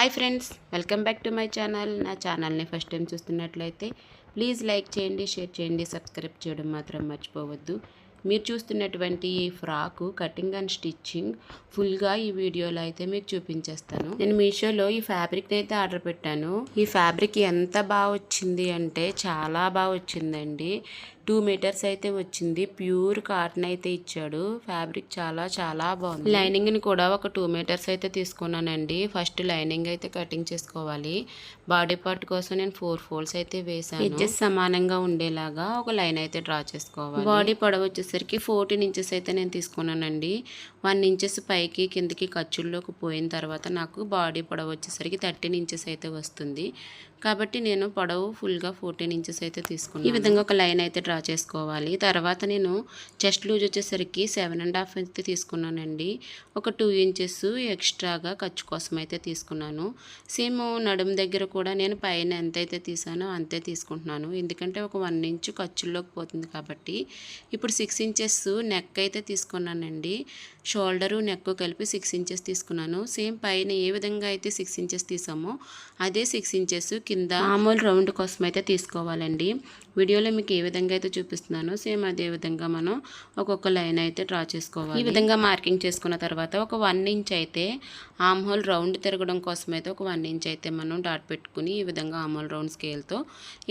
Hi friends, welcome back to my channel. నా ఛానల్ని first time చూస్తున్నట్లయితే ప్లీజ్ లైక్ చేయండి, షేర్ చేయండి, సబ్స్క్రైబ్ చేయడం మాత్రం మర్చిపోవద్దు. మీరు చూస్తున్నటువంటి ఈ ఫ్రాకు కటింగ్ అండ్ స్టిచ్చింగ్ ఫుల్గా ఈ వీడియోలో అయితే మీకు చూపించేస్తాను. నేను మీషోలో ఈ ఫ్యాబ్రిక్ని అయితే ఆర్డర్ పెట్టాను. ఈ ఫ్యాబ్రిక్ ఎంత బాగా వచ్చింది అంటే చాలా బాగా వచ్చిందండి. 2 మీటర్స్ అయితే వచ్చింది. ప్యూర్ కాటన్ అయితే ఇచ్చాడు. ఫ్యాబ్రిక్ చాలా చాలా బాగుంది. లైనింగ్ని కూడా ఒక 2 మీటర్స్ అయితే తీసుకున్నానండి. ఫస్ట్ లైనింగ్ అయితే కటింగ్ చేసుకోవాలి. బాడీ పార్ట్ కోసం నేను 4 ఫోల్డ్స్ అయితే వేసాను. ఎడ్జెస్ సమానంగా ఉండేలాగా ఒక లైన్ అయితే డ్రా చేసుకోవాలి. బాడీ పొడవు వచ్చేసరికి 14 ఇంచెస్ అయితే నేను తీసుకున్నానండి. 1 ఇంచెస్ పైకి కిందకి ఖర్చుల్లోకి పోయిన తర్వాత నాకు బాడీ పొడవు వచ్చేసరికి 13 ఇంచెస్ అయితే వస్తుంది. కాబట్టి నేను పొడవు ఫుల్గా 14 ఇంచెస్ అయితే తీసుకున్నాను. ఈ విధంగా ఒక లైన్ అయితే డ్రా చేసుకోవాలి. తర్వాత నేను చెస్ట్ లూజ్ వచ్చేసరికి 7.5 అయితే తీసుకున్నానండి. ఒక 2 ఇంచెస్ ఎక్స్ట్రాగా ఖర్చు కోసం అయితే తీసుకున్నాను. సేమ్ నడుము దగ్గర కూడా నేను పైన ఎంత అయితే తీసానో అంతే తీసుకుంటున్నాను. ఎందుకంటే ఒక 1 ఇంచు ఖర్చుల్లోకి పోతుంది కాబట్టి. ఇప్పుడు 6 ఇంచెస్ నెక్ అయితే తీసుకున్నానండి. షోల్డరు నెక్ కలిపి 6 ఇంచెస్ తీసుకున్నాను. సేమ్ పైన ఏ విధంగా అయితే 6 ఇంచెస్ తీసామో అదే 6 ఇంచెస్ కింద మామూలు రౌండ్ కోసం అయితే తీసుకోవాలండి. వీడియోలో మీకు ఏ విధంగా అయితే చూపిస్తున్నానో సేమ్ అదే విధంగా మనం ఒక్కొక్క లైన్ అయితే డ్రా చేసుకోవాలి. ఈ విధంగా మార్కింగ్ చేసుకున్న తర్వాత ఒక 1 ఇంచ్ అయితే ఆమ్ హోల్ రౌండ్ తిరగడం కోసం అయితే ఒక 1 ఇంచ్ అయితే మనం డాట్ పెట్టుకుని ఈ విధంగా ఆమ్ హోల్ రౌండ్ స్కేల్తో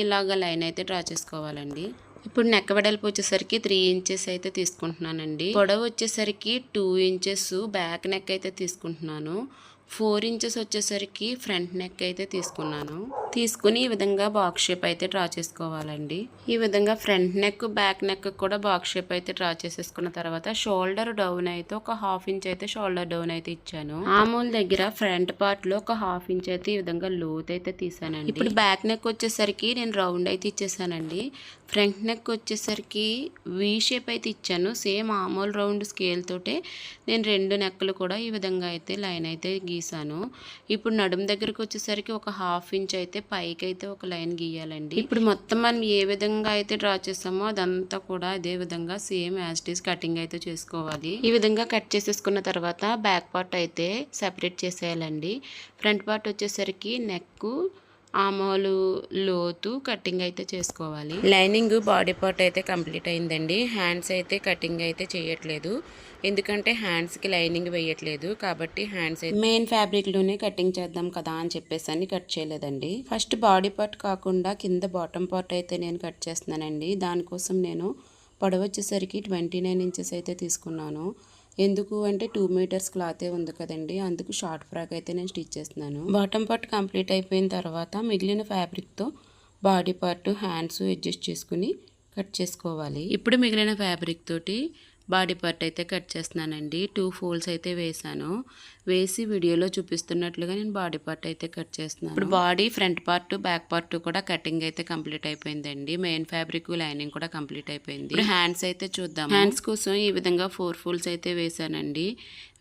ఇలాగ లైన్ అయితే డ్రా చేసుకోవాలండి. ఇప్పుడు నెక్ వెడల్పు వచ్చేసరికి 3 ఇంచెస్ అయితే తీసుకుంటున్నానండి. పొడవు వచ్చేసరికి 2 ఇంచెస్ బ్యాక్ నెక్ అయితే తీసుకుంటున్నాను. 4 ఇంచెస్ వచ్చేసరికి ఫ్రంట్ నెక్ అయితే తీసుకుని ఈ విధంగా బాక్స్ షేప్ అయితే డ్రా చేసుకోవాలండి. ఈ విధంగా ఫ్రంట్ నెక్ బ్యాక్ నెక్ కూడా బాక్స్ షేప్ అయితే డ్రా చేసేసుకున్న తర్వాత షోల్డర్ డౌన్ అయితే ఒక 1/2 ఇంచ్ అయితే షోల్డర్ డౌన్ అయితే ఇచ్చాను. ఆమూల్ దగ్గర ఫ్రంట్ పార్ట్ లో ఒక 1/2 ఇంచ్ అయితే ఈ విధంగా లోత్ అయితే తీసానండి. ఇప్పుడు బ్యాక్ నెక్ వచ్చేసరికి నేను రౌండ్ అయితే ఇచ్చేసానండి. ఫ్రంట్ నెక్ వచ్చేసరికి వీ షేప్ అయితే ఇచ్చాను. సేమ్ ఆమూల్ రౌండ్ స్కేల్ తోటే నేను 2 నెక్లు కూడా ఈ విధంగా అయితే లైన్ అయితే గీసాను. ఇప్పుడు నడుము దగ్గరకు వచ్చేసరికి ఒక 1/2 ఇంచ్ అయితే పైకి అయితే ఒక లైన్ గీయాలండి. ఇప్పుడు మొత్తం మనం ఏ విధంగా అయితే డ్రా చేసామో అదంతా కూడా అదే విధంగా same as it is cutting అయితే చేసుకోవాలి. ఈ విధంగా కట్ చేసేసుకున్న తర్వాత బ్యాక్ పార్ట్ అయితే సెపరేట్ చేసేయాలండి. ఫ్రంట్ పార్ట్ వచ్చేసరికి నెక్ ఆమోలు లోతు కటింగ్ అయితే చేసుకోవాలి. లైనింగ్ బాడీ పార్ట్ అయితే కంప్లీట్ అయిందండి. హ్యాండ్స్ అయితే కటింగ్ అయితే చేయట్లేదు, ఎందుకంటే హ్యాండ్స్కి లైనింగ్ వేయట్లేదు కాబట్టి హ్యాండ్స్ అయితే మెయిన్ ఫ్యాబ్రిక్లోనే కటింగ్ చేద్దాం కదా అని చెప్పేసి అని కట్ చేయలేదండి. ఫస్ట్ బాడీ పార్ట్ కాకుండా కింద బాటమ్ పార్ట్ అయితే నేను కట్ చేస్తున్నానండి. దానికోసం నేను పొడవు వచ్చేసరికి 29 ఇంచెస్ అయితే తీసుకున్నాను. ఎందుకు అంటే 2 మీటర్స్ క్లాతే ఉంది కదండి, అందుకు షార్ట్ ఫ్రాక్ అయితే నేను స్టిచ్ చేస్తున్నాను. బాటమ్ పార్ట్ కంప్లీట్ అయిపోయిన తర్వాత మిగిలిన ఫ్యాబ్రిక్తో బాడీ పార్ట్ హ్యాండ్స్ అడ్జస్ట్ చేసుకుని కట్ చేసుకోవాలి. ఇప్పుడు మిగిలిన ఫ్యాబ్రిక్ తోటి బాడీ పార్ట్ అయితే కట్ చేస్తున్నానండి. 2 ఫోల్డ్స్ అయితే వేసి వీడియోలో చూపిస్తున్నట్లుగా నేను బాడీ పార్ట్ అయితే కట్ చేస్తున్నాను. ఇప్పుడు body front part back part కూడా కటింగ్ అయితే కంప్లీట్ అయిపోయిందండి. మెయిన్ ఫ్యాబ్రిక్ లైనింగ్ కూడా కంప్లీట్ అయిపోయింది. ఇప్పుడు హ్యాండ్స్ అయితే చూద్దాం. హ్యాండ్స్ కోసం ఈ విధంగా 4 ఫోల్డ్స్ అయితే వేసానండి.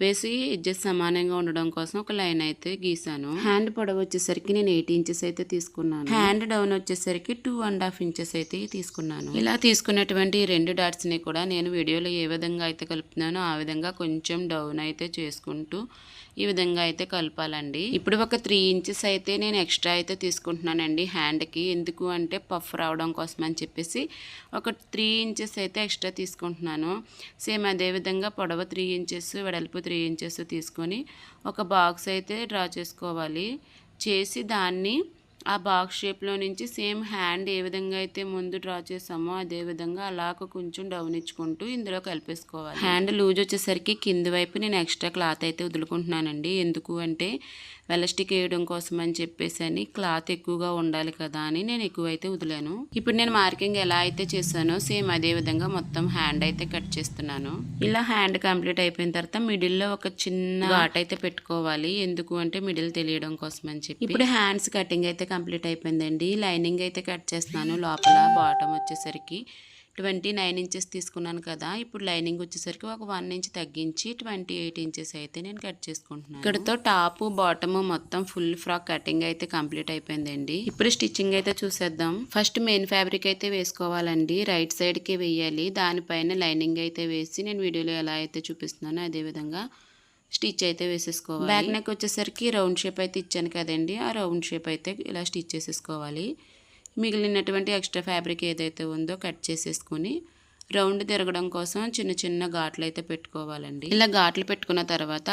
వేసి ఎడ్జెస్ సమానంగా ఉండడం కోసం ఒక లైన్ అయితే గీసాను. హ్యాండ్ పొడవు వచ్చేసరికి నేను 8 ఇంచెస్ అయితే తీసుకున్నాను. హ్యాండ్ డౌన్ వచ్చేసరికి 2.5 ఇంచెస్ అయితే తీసుకున్నాను. ఇలా తీసుకున్నటువంటి 2 డాట్స్ ని కూడా నేను వీడియోలో ఏ విధంగా అయితే కలుపుతున్నానో ఆ విధంగా కొంచెం డౌన్ అయితే చేసుకుంటూ ఈ విధంగా అయితే కలపాలండి. ఇప్పుడు ఒక 3 ఇంచెస్ అయితే నేను ఎక్స్ట్రా అయితే తీసుకుంటున్నానండి హ్యాండ్కి. ఎందుకు అంటే పఫ్ రావడం కోసం అని చెప్పేసి ఒక 3 ఇంచెస్ అయితే ఎక్స్ట్రా తీసుకుంటున్నాను. సేమ్ అదేవిధంగా పొడవ 3 ఇంచెస్ వెడల్పు 3 ఇంచెస్ తీసుకొని ఒక బాక్స్ అయితే డ్రా చేసుకోవాలి. చేసి దాన్ని ఆ బాక్స్ షేప్లో నుంచి సేమ్ హ్యాండ్ ఏ విధంగా అయితే ముందు డ్రా చేసామో అదే విధంగా అలాగ కొంచెం డౌన్ ఇచ్చుకుంటూ ఇందులో కలిపేసుకోవాలి. హ్యాండ్ లూజ్ వచ్చేసరికి కింది వైపు నేను ఎక్స్ట్రా క్లాత్ అయితే వదులుకుంటున్నానండి. ఎందుకు అంటే వెలస్టిక్ వేయడం కోసం అని చెప్పేసి అని క్లాత్ ఎక్కువగా ఉండాలి కదా అని నేను ఎక్కువైతే వదిలాను. ఇప్పుడు నేను మార్కింగ్ ఎలా అయితే చేశానో సేమ్ అదే విధంగా మొత్తం హ్యాండ్ అయితే కట్ చేస్తున్నాను. ఇలా హ్యాండ్ కంప్లీట్ అయిపోయిన తర్వాత మిడిల్లో ఒక చిన్న ఘాట్ అయితే పెట్టుకోవాలి. ఎందుకు అంటే మిడిల్ తెలియడం కోసం అని చెప్పి. ఇప్పుడు హ్యాండ్స్ కటింగ్ అయితే కంప్లీట్ అయిపోయిందండి. లైనింగ్ అయితే కట్ చేస్తున్నాను. లోపల బాటమ్ వచ్చేసరికి 29 ఇంచెస్ తీసుకున్నాను కదా, ఇప్పుడు లైనింగ్ వచ్చేసరికి ఒక 1 ఇంచ్ తగ్గించి 28 ఇంచెస్ అయితే నేను కట్ చేసుకుంటున్నాను. ఇక్కడతో టాప్ బాటమ్ మొత్తం ఫుల్ ఫ్రాక్ కటింగ్ అయితే కంప్లీట్ అయిపోయిందండి. ఇప్పుడు స్టిచ్చింగ్ అయితే చూసేద్దాం. ఫస్ట్ మెయిన్ ఫ్యాబ్రిక్ అయితే వేసుకోవాలండి. రైట్ సైడ్కి వేయాలి. దానిపైన లైనింగ్ అయితే వేసి నేను వీడియోలో ఎలా అయితే చూపిస్తున్నానో అదే విధంగా స్టిచ్ అయితే వేసేసుకోవాలి. బ్యాక్ నెక్ వచ్చేసరికి రౌండ్ షేప్ అయితే ఇచ్చాను కదండి, ఆ రౌండ్ షేప్ అయితే ఇలా స్టిచ్ చేసేసుకోవాలి. మిగిలినటువంటి ఎక్స్ట్రా ఫ్యాబ్రిక్ ఏదైతే ఉందో కట్ చేసేసుకొని రౌండ్ తిరగడం కోసం చిన్న చిన్న ఘాట్లు అయితే పెట్టుకోవాలండి. ఇలా ఘాట్లు పెట్టుకున్న తర్వాత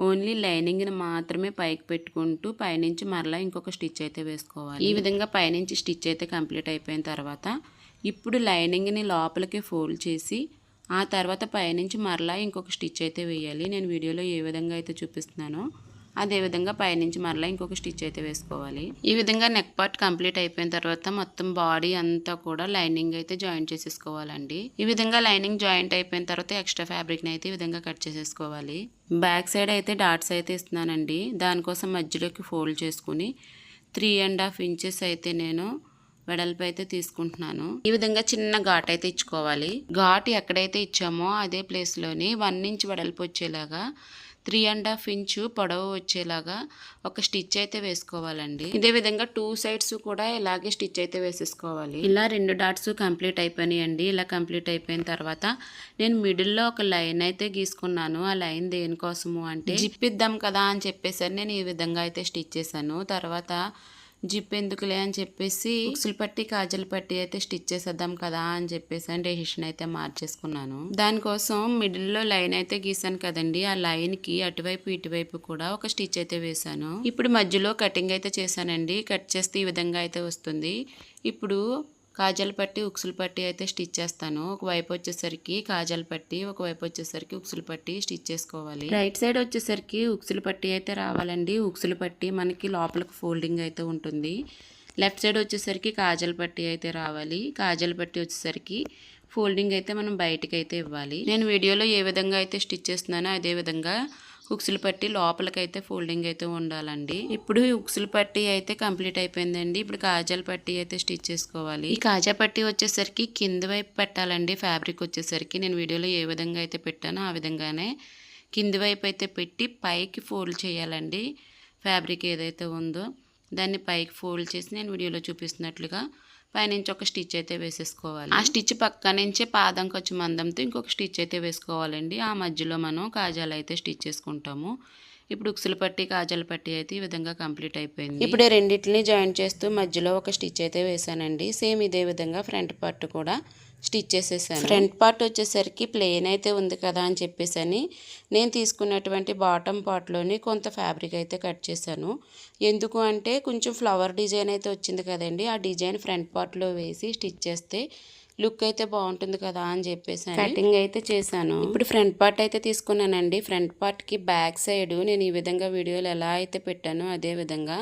ఓన్లీ లైనింగ్ని మాత్రమే పైకి పెట్టుకుంటూ పైనుంచి మరలా ఇంకొక స్టిచ్ అయితే వేసుకోవాలి. ఈ విధంగా పైనుంచి స్టిచ్ అయితే కంప్లీట్ అయిపోయిన తర్వాత ఇప్పుడు లైనింగ్ని లోపలికి ఫోల్డ్ చేసి ఆ తర్వాత పైనుంచి మరలా ఇంకొక స్టిచ్ అయితే వేయాలి. నేను వీడియోలో ఏ విధంగా అయితే చూపిస్తున్నానో అదేవిధంగా పైనుంచి మరలా ఇంకొక స్టిచ్ అయితే వేసుకోవాలి. ఈ విధంగా నెక్ పార్ట్ కంప్లీట్ అయిపోయిన తర్వాత మొత్తం బాడీ అంతా కూడా లైనింగ్ అయితే జాయింట్ చేసేసుకోవాలండి. ఈ విధంగా లైనింగ్ జాయింట్ అయిపోయిన తర్వాత ఎక్స్ట్రా ఫ్యాబ్రిక్ని అయితే ఈ విధంగా కట్ చేసేసుకోవాలి. బ్యాక్ సైడ్ అయితే డాట్స్ అయితే ఇస్తున్నానండి. దానికోసం మధ్యలోకి ఫోల్డ్ చేసుకుని 3.5 ఇంచెస్ అయితే నేను వెడల్పు అయితే తీసుకుంటున్నాను. ఈ విధంగా చిన్న ఘాట్ అయితే ఇచ్చుకోవాలి. ఘాట్ ఎక్కడైతే ఇచ్చామో అదే ప్లేస్లోని 1 ఇంచ్ వెడల్పు వచ్చేలాగా 3.5 ఇంచు పొడవు వచ్చేలాగా ఒక స్టిచ్ అయితే వేసుకోవాలండి. ఇదే విధంగా 2 సైడ్స్ కూడా ఇలాగే స్టిచ్ అయితే వేసేసుకోవాలి. ఇలా 2 డాట్స్ కంప్లీట్ అయిపోయినాయండి. ఇలా కంప్లీట్ అయిపోయిన తర్వాత నేను మిడిల్లో ఒక లైన్ అయితే గీసుకున్నాను. ఆ లైన్ దేనికోసము అంటే జిప్ ఇద్దాం కదా అని చెప్పేసి నేను ఈ విధంగా అయితే స్టిచ్ చేశాను. తర్వాత జిప్ ఎందుకులే అని చెప్పేసి ఉక్సులు పట్టి కాజల్ పట్టి అయితే స్టిచ్ చేసేద్దాం కదా అని చెప్పేసి డెసిషన్ అయితే మార్చేసుకున్నాను. దానికోసం మిడిల్లో లైన్ అయితే గీసాను కదండి, ఆ లైన్కి అటువైపు ఇటువైపు కూడా ఒక స్టిచ్ అయితే వేసాను. ఇప్పుడు మధ్యలో కటింగ్ అయితే చేశానండి. కట్ చేస్తే ఈ విధంగా అయితే వస్తుంది. ఇప్పుడు కాజల్ పట్టి ఉక్సులు పట్టి అయితే స్టిచ్ చేస్తాను. ఒకవైపు వచ్చేసరికి కాజల్ పట్టి, ఒకవైపు వచ్చేసరికి ఉక్సులు పట్టి స్టిచ్ చేసుకోవాలి. రైట్ సైడ్ వచ్చేసరికి ఉక్సులు పట్టి అయితే రావాలండి. ఉక్సులు పట్టి మనకి లోపలికి ఫోల్డింగ్ అయితే ఉంటుంది. లెఫ్ట్ సైడ్ వచ్చేసరికి కాజల్ పట్టి అయితే రావాలి. కాజల్ పట్టి వచ్చేసరికి ఫోల్డింగ్ అయితే మనం బయటికి అయితే ఇవ్వాలి. నేను వీడియోలో ఏ విధంగా అయితే స్టిచ్ చేస్తున్నానో అదే విధంగా ఉక్సులు పట్టి లోపలికైతే ఫోల్డింగ్ అయితే ఉండాలండి. ఇప్పుడు ఉక్సులు పట్టి అయితే కంప్లీట్ అయిపోయిందండి. ఇప్పుడు కాజల్ పట్టి అయితే స్టిచ్ చేసుకోవాలి. ఈ కాజా పట్టి వచ్చేసరికి కింద వైపు పెట్టాలండి. ఫ్యాబ్రిక్ వచ్చేసరికి నేను వీడియోలో ఏ విధంగా అయితే పెట్టానో ఆ విధంగానే కింది వైపు అయితే పెట్టి పైకి ఫోల్డ్ చేయాలండి. ఫ్యాబ్రిక్ ఏదైతే ఉందో దాన్ని పైకి ఫోల్డ్ చేసి నేను వీడియోలో చూపిస్తున్నట్లుగా పైనుంచి ఒక స్టిచ్ అయితే వేసేసుకోవాలి. ఆ స్టిచ్ పక్క నుంచే పాదం ఖర్చు మందంతో ఇంకొక స్టిచ్ అయితే వేసుకోవాలండి. ఆ మధ్యలో మనం కాజాలు అయితే స్టిచ్ చేసుకుంటాము. ఇప్పుడు ఉక్సులు పట్టి కాజాల పట్టి అయితే ఈ విధంగా కంప్లీట్ అయిపోయింది. ఇప్పుడు రెండింటిని జాయిన్ చేస్తూ మధ్యలో ఒక స్టిచ్ అయితే వేసానండి. సేమ్ ఇదే విధంగా ఫ్రంట్ పార్ట్ కూడా స్టిచ్ చేసేసాను. ఫ్రంట్ పార్ట్ వచ్చేసరికి ప్లెయిన్ అయితే ఉంది కదా అని చెప్పేసి నేను తీసుకున్నటువంటి బాటమ్ పార్ట్లోని కొంత ఫ్యాబ్రిక్ అయితే కట్ చేశాను. ఎందుకు అంటే కొంచెం ఫ్లవర్ డిజైన్ అయితే వచ్చింది కదండి, ఆ డిజైన్ ఫ్రంట్ పార్ట్లో వేసి స్టిచ్ చేస్తే లుక్ అయితే బాగుంటుంది కదా అని చెప్పేసి కటింగ్ అయితే చేశాను. ఇప్పుడు ఫ్రంట్ పార్ట్ అయితే తీసుకున్నానండి. ఫ్రంట్ పార్ట్కి బ్యాక్ సైడ్ నేను ఈ విధంగా వీడియోలో ఎలా అయితే పెట్టానో అదే విధంగా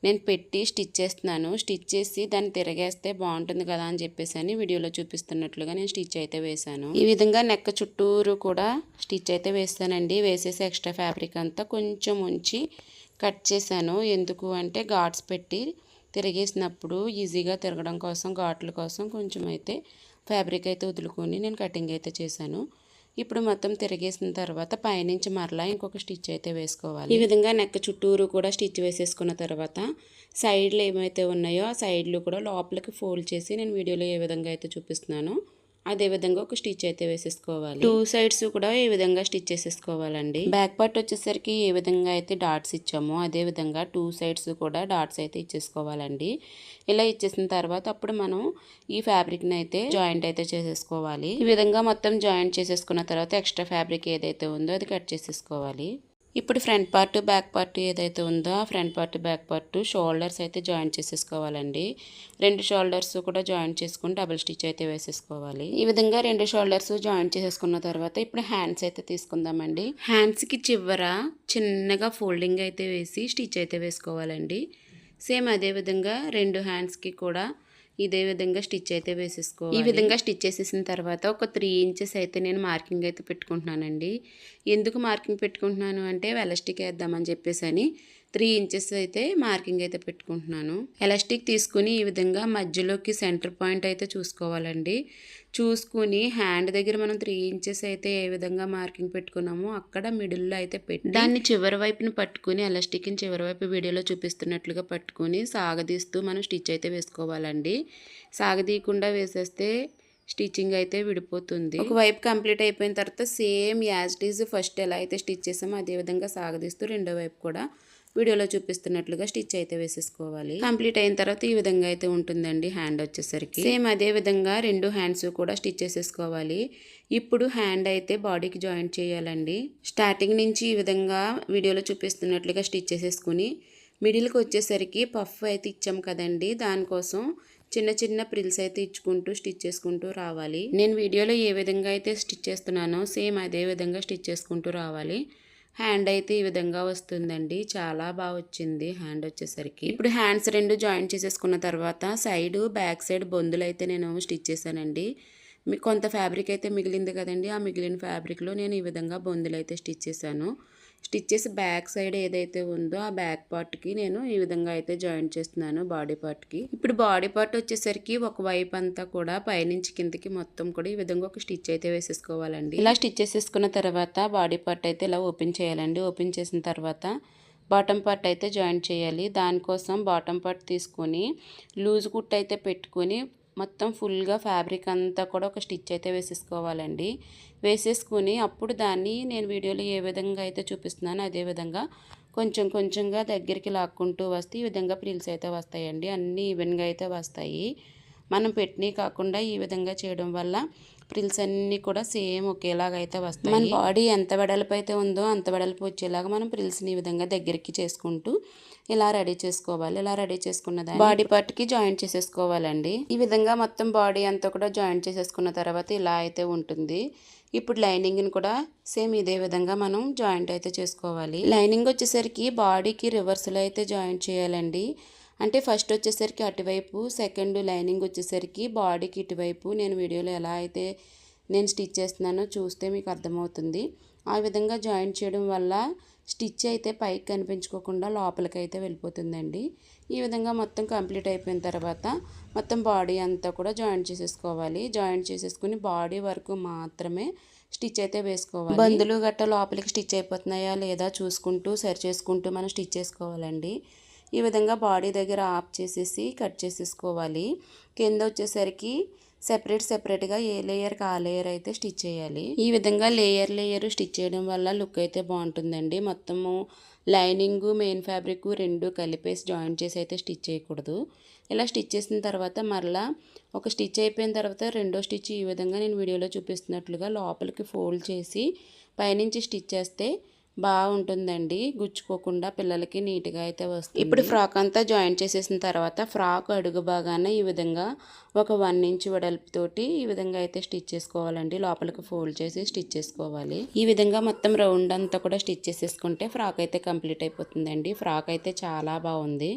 నేను పెట్టి స్టిచ్ చేస్తున్నాను. స్టిచ్ చేసి దాన్ని తిరగేస్తే బాగుంటుంది కదా అని చెప్పేసి వీడియోలో చూపిస్తున్నట్లుగా నేను స్టిచ్ అయితే వేశాను. ఈ విధంగా నెక్ చుట్టూరు కూడా స్టిచ్ అయితే వేస్తానండి. వేసేసి ఎక్స్ట్రా ఫ్యాబ్రిక్ అంతా కొంచెం ఉంచి కట్ చేశాను. ఎందుకు అంటే ఘాట్స్ పెట్టి తిరిగేసినప్పుడు ఈజీగా తిరగడం కోసం ఘాట్ల కోసం కొంచెం అయితే ఫ్యాబ్రిక్ అయితే వదులుకొని నేను కటింగ్ అయితే చేశాను. ఇప్పుడు మొత్తం తిరిగేసిన తర్వాత పైనుంచి మరలా ఇంకొక స్టిచ్ అయితే వేసుకోవాలి. ఈ విధంగా నెక్ చుట్టూరు కూడా స్టిచ్ వేసేసుకున్న తర్వాత సైడ్లు ఏమైతే ఉన్నాయో ఆ సైడ్లు కూడా లోపలికి ఫోల్డ్ చేసి నేను వీడియోలో ఏ విధంగా అయితే చూపిస్తున్నానో అదే విధంగా ఒక స్టిచ్ అయితే వేసేసుకోవాలి. 2 సైడ్స్ కూడా ఈ విధంగా స్టిచ్ చేసేసుకోవాలండి. బ్యాక్ పార్ట్ వచ్చేసరికి ఏ విధంగా అయితే డాట్స్ ఇచ్చామో అదే విధంగా 2 సైడ్స్ కూడా డాట్స్ అయితే ఇచ్చేసుకోవాలండి. ఇలా ఇచ్చేసిన తర్వాత అప్పుడు మనం ఈ ఫ్యాబ్రిక్ని అయితే జాయింట్ అయితే చేసేసుకోవాలి. ఈ విధంగా మొత్తం జాయింట్ చేసేసుకున్న తర్వాత ఎక్స్ట్రా ఫ్యాబ్రిక్ ఏదైతే ఉందో అది కట్ చేసేసుకోవాలి. ఇప్పుడు ఫ్రంట్ పార్ట్ బ్యాక్ పార్ట్ ఏదైతే ఉందో ఆ front part back part shoulders అయితే జాయింట్ చేసేసుకోవాలండి. 2 షోల్డర్స్ కూడా జాయింట్ చేసుకుని డబుల్ స్టిచ్ అయితే వేసేసుకోవాలి. ఈ విధంగా 2 షోల్డర్స్ జాయింట్ చేసేసుకున్న తర్వాత ఇప్పుడు హ్యాండ్స్ అయితే తీసుకుందామండి. హ్యాండ్స్కి చివర చిన్నగా ఫోల్డింగ్ అయితే వేసి స్టిచ్ అయితే వేసుకోవాలండి. సేమ్ అదే విధంగా 2 హ్యాండ్స్కి కూడా ఇదే విధంగా స్టిచ్ అయితే వేసేసుకోవాలి. ఈ విధంగా స్టిచ్ చేసేసిన తర్వాత ఒక 3 ఇంచెస్ అయితే నేను మార్కింగ్ అయితే పెట్టుకుంటున్నానండి. ఎందుకు మార్కింగ్ పెట్టుకుంటున్నాను అంటే ఎలాస్టిక్ వేద్దామని చెప్పేసి 3 ఇంచెస్ అయితే మార్కింగ్ అయితే పెట్టుకుంటున్నాను. ఎలాస్టిక్ తీసుకుని ఈ విధంగా మధ్యలోకి సెంటర్ పాయింట్ అయితే చూసుకోవాలండి. చూసుకుని హ్యాండ్ దగ్గర మనం 3 ఇంచెస్ అయితే ఏ విధంగా మార్కింగ్ పెట్టుకున్నామో అక్కడ మిడిల్లో అయితే పెట్టి దాన్ని చివరి వైపుని పట్టుకుని ఎలాస్టిక్ని చివరి వైపు వీడియోలో చూపిస్తున్నట్లుగా పట్టుకుని సాగదీస్తూ మనం స్టిచ్ అయితే వేసుకోవాలండి. సాగదీయకుండా వేసేస్తే స్టిచ్చింగ్ అయితే విడిపోతుంది. ఒకవైపు కంప్లీట్ అయిపోయిన తర్వాత same as it is first ఎలా అయితే స్టిచ్ చేసామో అదే విధంగా సాగదీస్తూ రెండో వైపు కూడా వీడియోలో చూపిస్తున్నట్లుగా స్టిచ్ అయితే వేసేసుకోవాలి. కంప్లీట్ అయిన తర్వాత ఈ విధంగా అయితే ఉంటుందండి హ్యాండ్ వచ్చేసరికి. సేమ్ అదే విధంగా రెండు హ్యాండ్స్ కూడా స్టిచ్ చేసేసుకోవాలి. ఇప్పుడు హ్యాండ్ అయితే బాడీకి జాయింట్ చేయాలండి. స్టార్టింగ్ నుంచి ఈ విధంగా వీడియోలో చూపిస్తున్నట్లుగా స్టిచ్ చేసేసుకుని మిడిల్కి వచ్చేసరికి పఫ్ అయితే ఇచ్చాం కదండి, దానికోసం చిన్న చిన్న ప్రిల్స్ అయితే ఇచ్చుకుంటూ స్టిచ్ చేసుకుంటూ రావాలి. నేను వీడియోలో ఏ విధంగా అయితే స్టిచ్ చేస్తున్నానో సేమ్ అదే విధంగా స్టిచ్ చేసుకుంటూ రావాలి. హ్యాండ్ అయితే ఈ విధంగా వస్తుందండి. చాలా బాగా వచ్చింది హ్యాండ్ వచ్చేసరికి. ఇప్పుడు హ్యాండ్స్ రెండు జాయింట్ చేసేసుకున్న తర్వాత సైడ్ బ్యాక్ సైడ్ బొందులు అయితే నేను స్టిచ్ చేశానండి. కొంత ఫ్యాబ్రిక్ అయితే మిగిలింది కదండి, ఆ మిగిలిన ఫ్యాబ్రిక్లో నేను ఈ విధంగా బొందులు అయితే స్టిచ్ చేశాను. స్టిచ్ చేసి బ్యాక్ సైడ్ ఏదైతే ఉందో ఆ బ్యాక్ పార్ట్కి నేను ఈ విధంగా అయితే జాయింట్ చేస్తున్నాను బాడీ పార్ట్కి. ఇప్పుడు బాడీ పార్ట్ వచ్చేసరికి ఒక వైపు అంతా కూడా పైనుంచి కిందకి మొత్తం కూడా ఈ విధంగా ఒక స్టిచ్ అయితే వేసేసుకోవాలండి. ఇలా స్టిచ్ చేసేసుకున్న తర్వాత బాడీ పార్ట్ అయితే ఇలా ఓపెన్ చేయాలండి. ఓపెన్ చేసిన తర్వాత బాటమ్ పార్ట్ అయితే జాయింట్ చేయాలి. దానికోసం బాటమ్ పార్ట్ తీసుకొని లూజ్ కుట్ అయితే పెట్టుకొని మొత్తం ఫుల్గా ఫ్యాబ్రిక్ అంతా కూడా ఒక స్టిచ్ అయితే వేసేసుకోవాలండి. వేసేసుకుని అప్పుడు దాన్ని నేను వీడియోలో ఏ విధంగా అయితే చూపిస్తున్నానో అదే విధంగా కొంచెం కొంచెంగా దగ్గరికి లాక్కుంటూ వస్తే ఈ విధంగా ప్రిల్స్ అయితే వస్తాయండి. అన్నీ ఈవెన్గా అయితే వస్తాయి. మనం పెట్టినవి కాకుండా ఈ విధంగా చేయడం వల్ల ప్రిల్స్ అన్నీ కూడా సేమ్ ఒకేలాగా అయితే వస్తాయి. మన బాడీ ఎంత వెడల్పు అయితే ఉందో అంత వెడల్పు వచ్చేలాగా మనం ప్రిల్స్ని ఈ విధంగా దగ్గరికి చేసుకుంటూ ఇలా రెడీ చేసుకోవాలి. ఇలా రెడీ చేసుకున్న దాన్ని బాడీ పార్ట్కి జాయింట్ చేసేసుకోవాలండి. ఈ విధంగా మొత్తం బాడీ అంతా కూడా జాయింట్ చేసేసుకున్న తర్వాత ఇలా అయితే ఉంటుంది. ఇప్పుడు లైనింగ్ని కూడా సేమ్ ఇదే విధంగా మనం జాయింట్ అయితే చేసుకోవాలి. లైనింగ్ వచ్చేసరికి బాడీకి రివర్స్లో అయితే జాయింట్ చేయాలండి. అంటే ఫస్ట్ వచ్చేసరికి అటువైపు, సెకండ్ లైనింగ్ వచ్చేసరికి బాడీకి ఇటువైపు. నేను వీడియోలో ఎలా అయితే నేను స్టిచ్ చేస్తున్నానో చూస్తే మీకు అర్థమవుతుంది. ఆ విధంగా జాయింట్ చేయడం వల్ల స్టిచ్ అయితే పైకి కనిపించుకోకుండా లోపలికి అయితే వెళ్ళిపోతుందండి. ఈ విధంగా మొత్తం కంప్లీట్ అయిపోయిన తర్వాత మొత్తం బాడీ అంతా కూడా జాయింట్ చేసేసుకోవాలి. జాయింట్ చేసేసుకుని బాడీ వరకు మాత్రమే స్టిచ్ అయితే వేసుకోవాలి. బందులు గట్ట లోపలికి స్టిచ్ అయిపోతున్నాయా లేదా చూసుకుంటూ సరి చేసుకుంటూ మనం స్టిచ్ చేసుకోవాలండి. ఈ విధంగా బాడీ దగ్గర ఆఫ్ చేసేసి కట్ చేసేసుకోవాలి. కింద వచ్చేసరికి సెపరేట్గా ఏ లేయర్కి ఆ లేయర్ అయితే స్టిచ్ చేయాలి. ఈ విధంగా లేయర్ స్టిచ్ చేయడం వల్ల లుక్ అయితే బాగుంటుందండి. మొత్తము లైనింగ్ మెయిన్ ఫ్యాబ్రిక్ రెండు కలిపేసి జాయింట్ చేసి అయితే స్టిచ్ చేయకూడదు. ఇలా స్టిచ్ చేసిన తర్వాత మరలా ఒక స్టిచ్ అయిపోయిన తర్వాత రెండో స్టిచ్ ఈ విధంగా నేను వీడియోలో చూపిస్తున్నట్లుగా లోపలికి ఫోల్డ్ చేసి పైనుంచి స్టిచ్ చేస్తే బాగుంటుందండి. గుచ్చుకోకుండా పిల్లలకి నీట్గా అయితే వస్తుంది. ఇప్పుడు ఫ్రాక్ అంతా జాయింట్ చేసేసిన తర్వాత ఫ్రాక్ అడుగు భాగాన ఈ విధంగా ఒక 1 ఇంచ్ వెడల్పుతోటి ఈ విధంగా అయితే స్టిచ్ చేసుకోవాలండి. లోపలికి ఫోల్డ్ చేసి స్టిచ్ చేసుకోవాలి. ఈ విధంగా మొత్తం రౌండ్ అంతా కూడా స్టిచ్ చేసేసుకుంటే ఫ్రాక్ అయితే కంప్లీట్ అయిపోతుందండి. ఫ్రాక్ అయితే చాలా బాగుంది.